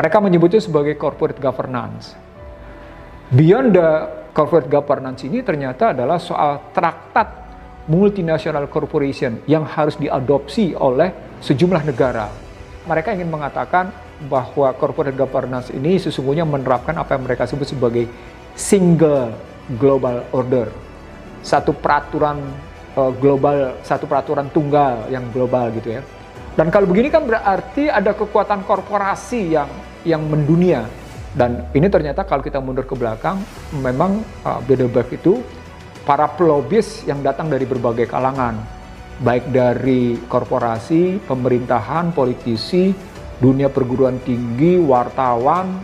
Mereka menyebutnya sebagai corporate governance. Beyond the corporate governance ini ternyata adalah soal traktat multinational corporation yang harus diadopsi oleh sejumlah negara. Mereka ingin mengatakan bahwa corporate governance ini sesungguhnya menerapkan apa yang mereka sebut sebagai single global order. Satu peraturan global, satu peraturan tunggal yang global gitu ya. Dan kalau begini kan berarti ada kekuatan korporasi yang mendunia. Dan ini ternyata kalau kita mundur ke belakang, memang Bilderberg itu para pelobis yang datang dari berbagai kalangan, baik dari korporasi, pemerintahan, politisi, dunia perguruan tinggi, wartawan,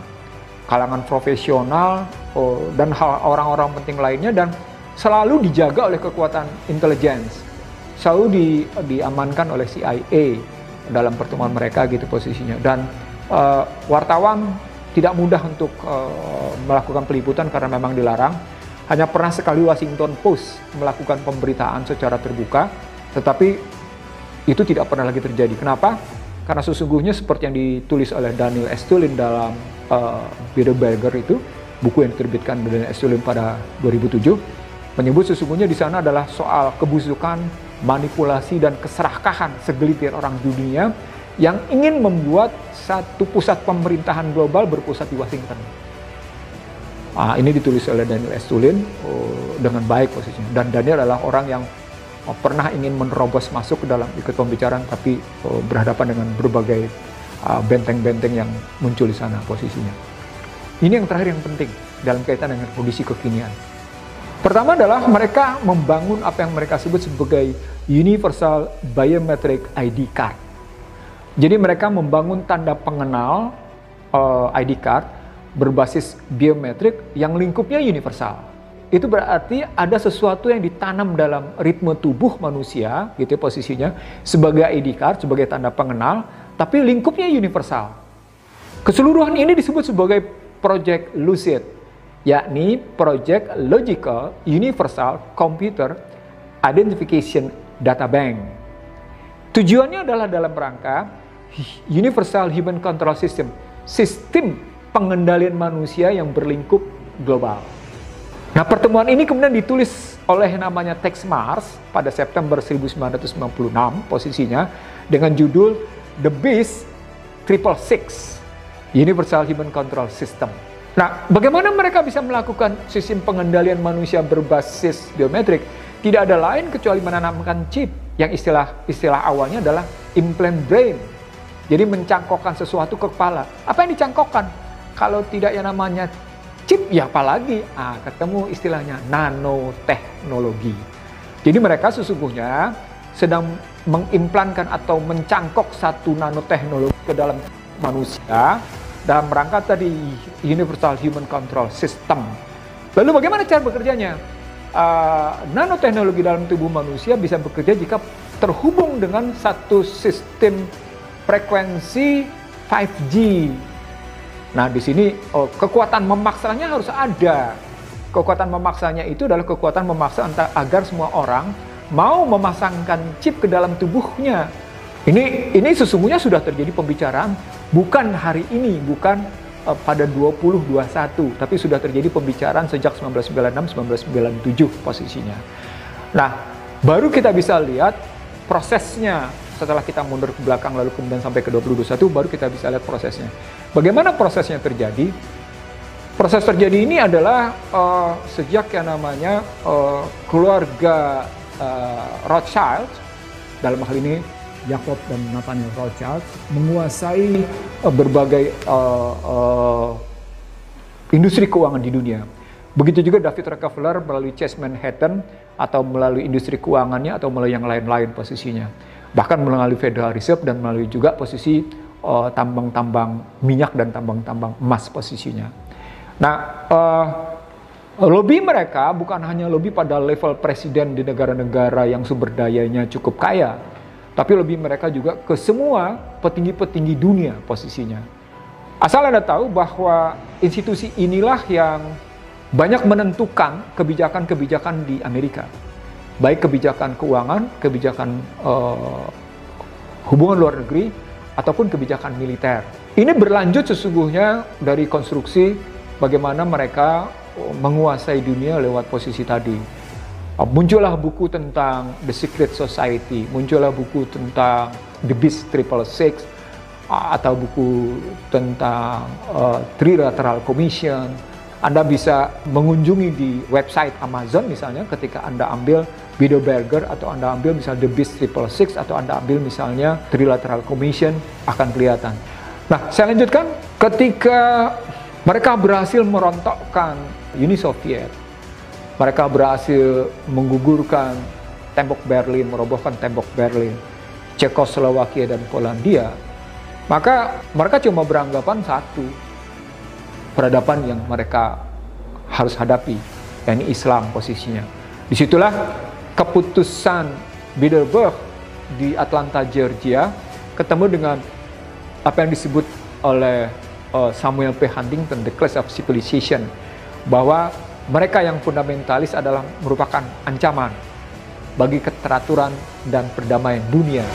kalangan profesional, dan orang-orang penting lainnya, dan selalu dijaga oleh kekuatan intelligence, selalu diamankan oleh CIA dalam pertemuan mereka gitu posisinya. Dan wartawan tidak mudah untuk melakukan peliputan karena memang dilarang. Hanya pernah sekali Washington Post melakukan pemberitaan secara terbuka, tetapi itu tidak pernah lagi terjadi. Kenapa? Karena sesungguhnya seperti yang ditulis oleh Daniel Estulin dalam Bilderberger itu, buku yang diterbitkan Daniel Estulin pada 2007, menyebut sesungguhnya di sana adalah soal kebusukan, manipulasi, dan keserakahan segelintir orang dunia yang ingin membuat satu pusat pemerintahan global berpusat di Washington. Ini ditulis oleh Daniel Estulin dengan baik posisinya. Dan Daniel adalah orang yang pernah ingin menerobos masuk ke dalam ikut pembicaraan, tapi berhadapan dengan berbagai benteng-benteng yang muncul di sana posisinya. Ini yang terakhir yang penting dalam kaitan dengan kondisi kekinian. Pertama adalah mereka membangun apa yang mereka sebut sebagai Universal Biometric ID Card. Jadi mereka membangun tanda pengenal ID card berbasis biometrik yang lingkupnya universal. Itu berarti ada sesuatu yang ditanam dalam ritme tubuh manusia, gitu ya, posisinya, sebagai ID card, sebagai tanda pengenal, tapi lingkupnya universal. Keseluruhan ini disebut sebagai Project Lucid, yakni Project Logical Universal Computer Identification Data Bank. Tujuannya adalah dalam rangka Universal Human Control System, sistem pengendalian manusia yang berlingkup global. Nah, pertemuan ini kemudian ditulis oleh namanya Tex Mars pada September 1996 posisinya dengan judul The Beast 666 Universal Human Control System. Nah, bagaimana mereka bisa melakukan sistem pengendalian manusia berbasis biometrik? Tidak ada lain kecuali menanamkan chip yang istilah awalnya adalah implant brain. Jadi mencangkokkan sesuatu ke kepala. Apa yang dicangkokkan? Kalau tidak yang namanya chip, ya apalagi? Ketemu istilahnya nanoteknologi. Jadi mereka sesungguhnya sedang mengimplankan atau mencangkok satu nanoteknologi ke dalam manusia dalam rangka tadi Universal Human Control System. Lalu bagaimana cara bekerjanya? Nanoteknologi dalam tubuh manusia bisa bekerja jika terhubung dengan satu sistem frekuensi 5G. Nah, di sini kekuatan memaksanya harus ada. Kekuatan memaksanya itu adalah kekuatan memaksa agar semua orang mau memasangkan chip ke dalam tubuhnya. Ini sesungguhnya sudah terjadi pembicaraan bukan hari ini, bukan pada 2021, tapi sudah terjadi pembicaraan sejak 1996-1997 posisinya. Nah, baru kita bisa lihat prosesnya. Setelah kita mundur ke belakang lalu kemudian sampai ke 2021, baru kita bisa lihat prosesnya. Bagaimana prosesnya terjadi? Proses terjadi ini adalah sejak yang namanya keluarga Rothschild, dalam hal ini Jacob dan Nathaniel Rothschild, menguasai berbagai industri keuangan di dunia. Begitu juga David Rockefeller melalui Chase Manhattan atau melalui industri keuangannya atau melalui yang lain-lain posisinya. Bahkan melalui Federal Reserve dan melalui juga posisi tambang-tambang minyak dan tambang-tambang emas posisinya. Nah, lobby mereka bukan hanya lobby pada level presiden di negara-negara yang sumber dayanya cukup kaya, tapi lobby mereka juga ke semua petinggi-petinggi dunia posisinya. Asal Anda tahu bahwa institusi inilah yang banyak menentukan kebijakan-kebijakan di Amerika. Baik kebijakan keuangan, kebijakan hubungan luar negeri, ataupun kebijakan militer. Ini berlanjut sesungguhnya dari konstruksi bagaimana mereka menguasai dunia lewat posisi tadi. Muncullah buku tentang The Secret Society, muncullah buku tentang The Beast 666, atau buku tentang Trilateral Commission. Anda bisa mengunjungi di website Amazon misalnya ketika Anda ambil Bilderberger, atau Anda ambil misalnya The Beast 666, atau Anda ambil misalnya Trilateral Commission, akan kelihatan. Nah, saya lanjutkan. Ketika mereka berhasil merontokkan Uni Soviet, mereka berhasil menggugurkan tembok Berlin, merobohkan tembok Berlin, Cekoslowakia dan Polandia, maka mereka cuma beranggapan satu peradaban yang mereka harus hadapi, yakni Islam posisinya. Disitulah keputusan Bilderberg di Atlanta, Georgia, ketemu dengan apa yang disebut oleh Samuel P. Huntington, The Clash of Civilization, bahwa mereka yang fundamentalis adalah merupakan ancaman bagi keteraturan dan perdamaian dunia.